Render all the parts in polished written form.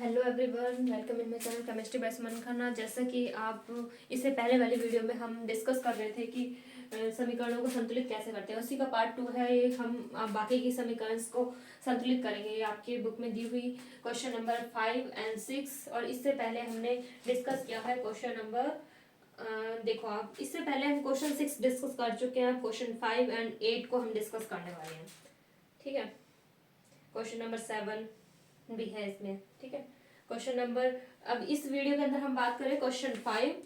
Hello everyone, welcome in my channel chemistry by Suman Khanna. जैसा कि आप इससे पहले वाली वीडियो में हम डिस्कस कर रहे थे कि समीकरणों को संतुलित कैसे करते हैं, उसी का पार्ट 2 है ये। हम बाकी की समीकरण को संतुलित करेंगे। ये आपकी बुक में दी हुई क्वेश्चन नंबर 5 और 6, और इससे पहले हमने डिस्कस किया है क्वेश्चन नंबर देखो आप, इससे पहले हम क्वेश्चन 6 डिस्कस कर चुके हैं। क्वेश्चन 5 और 8 को हम डिस्कस करने वाले हैं, ठीक है। क्वेश्चन नंबर 7 भी है इसमें, ठीक है। क्वेश्चन नंबर, अब इस वीडियो के अंदर हम बात करें क्वेश्चन 5,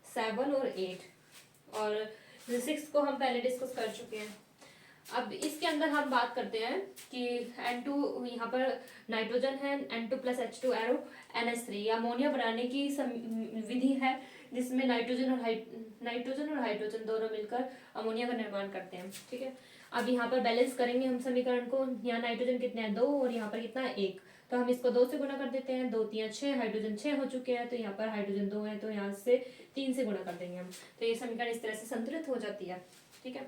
7 और 8, और 6 को हम पहले डिस्कस कर चुके हैं। अब इसके अंदर हम बात करते हैं कि N2, यहाँ पर नाइट्रोजन है, N2 + H2 arrow NH3, ammonia बनाने की विधि है जिसमें नाइट्रोजन और हाइड्रोजन दोनों मिलकर अमोनिया का निर्माण करते हैं, ठीक है। अब यहाँ पर बैलेंस करेंगे हम समीकरण को। यहाँ नाइट्रोजन कितना है 2 और यहाँ पर कितना है 1, तो हम इसको 2 से गुणा कर देते हैं। 2 3 6, हाइड्रोजन 6 हो चुके हैं, तो यहाँ पर हाइड्रोजन 2 है, तो यहाँ से 3 से गुणा कर देंगे हम, तो ये समीकरण इस तरह से संतुलित हो जाती है, ठीक है।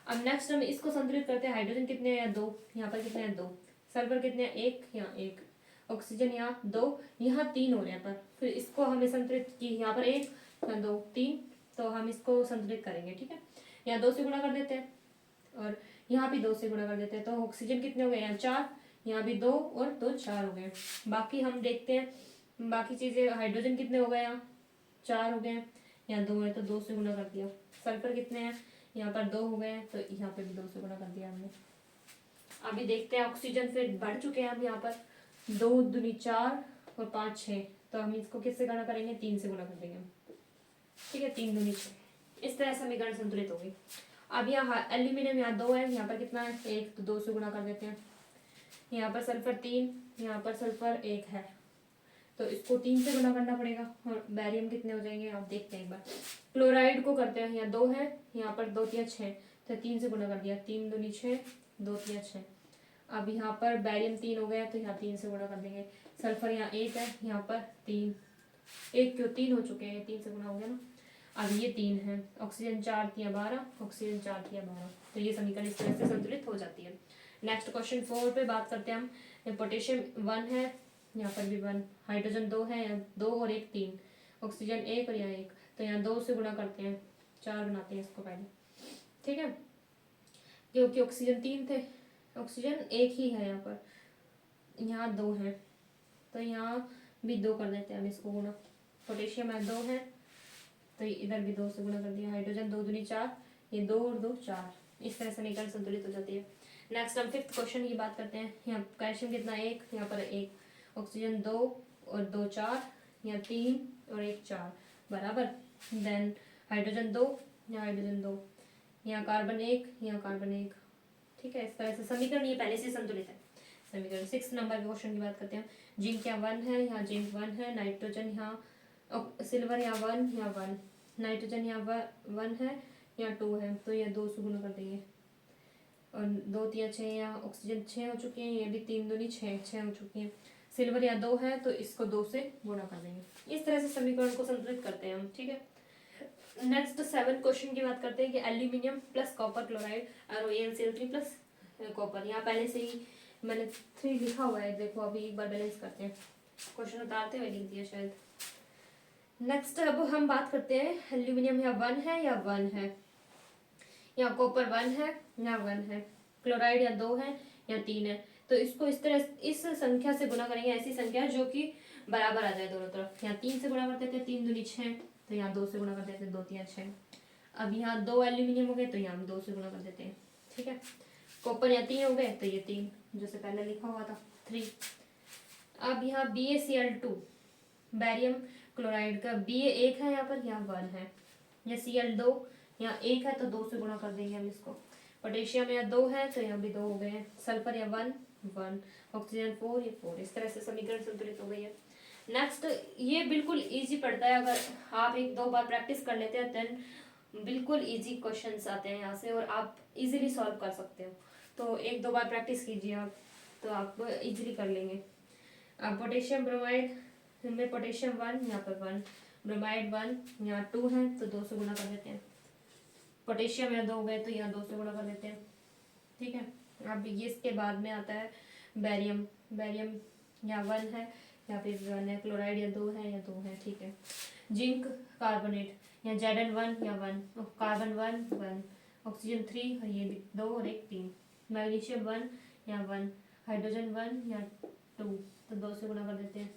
अब नेक्स्ट हम इसको संतुलित करते हैं। हाइड्रोजन कितने हैं 2, यहाँ पर कितने हैं 2, सल्फर कितने हैं 1, यहाँ 1, ऑक्सीजन यहाँ 2, यहाँ 3 हो रहे हैं। पर फिर इसको हमें संतुलित की, यहाँ पर 1, यहाँ 2 3, तो हम इसको संतुलित करेंगे, ठीक है। यहाँ 2 से गुणा कर देते हैं और यहाँ भी 2 से गुणा कर देते हैं, तो ऑक्सीजन कितने हो गए यहाँ 4, यहाँ भी 2 और 2 4 हो गए। बाकी हम देखते हैं बाकी चीजें। हाइड्रोजन कितने हो गए यहाँ 4 हो गए, यहाँ 2 है तो 2 से गुणा कर दिया। सल्फर कितने हैं यहाँ पर 2 हो गए, तो यहाँ पे भी 2 से गुणा कर दिया हमने। अभी देखते हैं ऑक्सीजन फिर बढ़ चुके हैं। अब यहाँ पर 2 दूनी 4 और 5 6, तो हम इसको किससे गुणा करेंगे 3 से गुणा कर देंगे, ठीक है। 3 दूनी 6, इस तरह समीकरण संतुलित होगी। अब यहाँ एल्यूमिनियम यहाँ 2 है, यहाँ पर कितना है 1, तो 2 से गुणा कर देते हैं। यहाँ पर सल्फर 3, यहाँ पर सल्फर 1 है, तो इसको 3 से गुणा करना पड़ेगा। और बैरियम कितने हो जाएंगे आप देखते हैं एक बार। क्लोराइड को करते हैं, यहाँ 2 है, यहाँ पर 2 3 6, तो 3 से गुणा कर दिया। 3 दूनी 6, 2 3 6। अब यहाँ पर बैरियम 3 हो गया, तो यहाँ 3 से गुणा कर देंगे। सल्फर यहाँ 1 है, यहाँ पर 3, 1 क्यों 3 हो चुके हैं, 3 से गुणा हो गया ना। अब ये 3 है, ऑक्सीजन 4 3 12, ऑक्सीजन 4 3 12, तो ये समीकरण इस तरह से संतुलित हो जाती है। नेक्स्ट क्वेश्चन 4 पे बात करते हैं हम। पोटेशियम 1 है, यहाँ पर भी 1, हाइड्रोजन 2 है, यहाँ 2 और 1 3, ऑक्सीजन 1 और यहाँ 1, तो यहाँ 2 से गुणा करते हैं, 4 बनाते हैं इसको पहले, ठीक है। क्योंकि ऑक्सीजन 3 थे, ऑक्सीजन 1 ही है, यहाँ पर यहाँ 2 है, तो यहाँ भी 2 कर देते हैं हम इसको गुणा। पोटेशियम है 2 है, तो इधर भी 2 से गुणा कर दिया। हाइड्रोजन 2 दूनी 4, ये 2 और 2 4, इस तरह समीकरण संतुलित हो जाती है। नेक्स्ट हम 5th क्वेश्चन की बात करते हैं। यहाँ कैल्शियम कितना 1, यहाँ पर 1, ऑक्सीजन 2 और 2 4, यहाँ 3 और 1 4 बराबर। देन हाइड्रोजन 2, यहाँ हाइड्रोजन 2, यहाँ कार्बन 1, यहाँ कार्बन 1, ठीक है। इस तरह से समीकरण ये पहले से संतुलित है। समीकरण 6 नंबर क्वेश्चन की बात करते हैं। जिंक यहाँ 1 है, यहाँ जिंक 1 है, नाइट्रोजन यहाँ, सिल्वर यहाँ 1, यहाँ 1, नाइट्रोजन यहाँ 1 है, यहाँ 2 है, तो ये 2 से गुणा कर देंगे। और 2 3 6, यहाँ ऑक्सीजन 6 हो चुके हैं, ये भी 3 दूनी 6 6 हो चुकी हैं। सिल्वर यहाँ 2 है, तो इसको 2 से गुणा कर देंगे। इस तरह से समीकरण को संतुलित करते हैं हम, ठीक है। नेक्स्ट 7 क्वेश्चन की बात करते हैं कि एल्यूमिनियम प्लस कॉपर क्लोराइड और AnCl3 प्लस कॉपर, यहाँ पहले से ही मैंने 3 लिखा हुआ है, देखो अभी एक बार बैलेंस करते हैं। क्वेश्चन उतारते हुए लिख दिया शायद। नेक्स्ट अब हम बात करते हैं, एल्यूमिनियम यहाँ 1 है या 1 है, यहाँ कॉपर 1 है, यहाँ 1 है, क्लोराइड यहाँ 2 है, यहाँ 3 है, तो इसको इस तरह इस संख्या से गुणा करेंगे, ऐसी संख्या जो कि बराबर आ जाए दोनों तरफ। यहाँ 3 से गुणा कर देते हैं, 3 दूनी 6, तो यहाँ 2 से गुणा कर देते हैं, 2 3 6। अब यहाँ 2 एल्यूमिनियम हो गए, तो यहाँ हम 2 से गुणा कर देते हैं, ठीक है। कॉपर यहाँ 3 हो गए, तो ये 3 जैसे पहले लिखा हुआ था 3। अब यहाँ BaCl2 बैरियम क्लोराइड का, Ba 1 है यहाँ पर, यहाँ 1 है, यह Cl2 यहाँ 1 है, तो 2 से गुणा कर देंगे हम इसको। पोटेशियम यहाँ 2 है, तो यहाँ भी 2 हो गए हैं। सल्फर यहाँ 1 1, ऑक्सीजन 4 ये 4, इस तरह से समीकरण संतुलित हो गई है। नेक्स्ट ये बिल्कुल इजी पड़ता है, अगर आप 1-2 बार प्रैक्टिस कर लेते हैं देन बिल्कुल इजी क्वेश्चंस आते हैं यहाँ से, और आप इजीली सॉल्व कर सकते हो। तो 1-2 बार प्रैक्टिस कीजिए आप, तो आप इजीली कर लेंगे। अब पोटेशियम ब्रोमाइड में पोटेशियम 1 यहाँ पर 1, ब्रोमाइड 1 यहाँ 2 है, तो 2 से गुणा कर देते हैं। पोटेशियम यहाँ 2 हो गए, तो यहाँ 2 से गुणा कर देते हैं, ठीक है। अब ये इसके बाद में आता है बैरियम। बैरियम यहाँ 1 है, या फिर 1 है, क्लोराइड या 2 है या 2 है, ठीक है। जिंक कार्बोनेट या Zn1 या 1, कार्बन 1, ऑक्सीजन 3 और ये 2 और एक 3, मैग्नीशियम 1 या 1, हाइड्रोजन 1 या 2, तो 2 से गुणा कर देते हैं,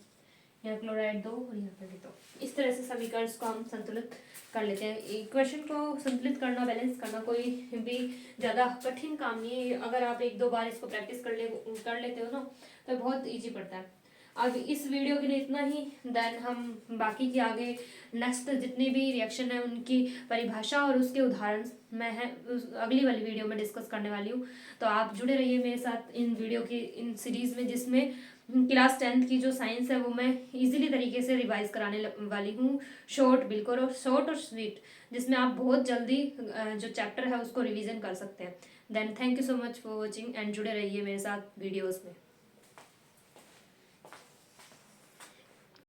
या क्लोराइड 2 और यहाँ पर भी 2। इस तरह से समीकरण को हम संतुलित कर लेते हैं। इक्वेशन को संतुलित करना, बैलेंस करना कोई भी ज़्यादा कठिन काम नहीं है। अगर आप 1-2 बार इसको प्रैक्टिस कर लेते हो ना, तो बहुत ईजी पड़ता है। अब इस वीडियो के लिए इतना ही। देन हम बाकी की आगे नेक्स्ट जितने भी रिएक्शन है उनकी परिभाषा और उसके उदाहरण मैं है अगली वाली वीडियो में डिस्कस करने वाली हूँ। तो आप जुड़े रहिए मेरे साथ इन वीडियो की इन सीरीज़ में, जिसमें क्लास 10th की जो साइंस है वो मैं इजीली तरीके से रिवाइज कराने वाली हूँ। शॉर्ट बिल्कुल, और शॉर्ट और स्वीट, जिसमें आप बहुत जल्दी जो चैप्टर है उसको रिवीजन कर सकते हैं। Then thank you so much for watching and जुड़े रहिए मेरे साथ वीडियोज़ में।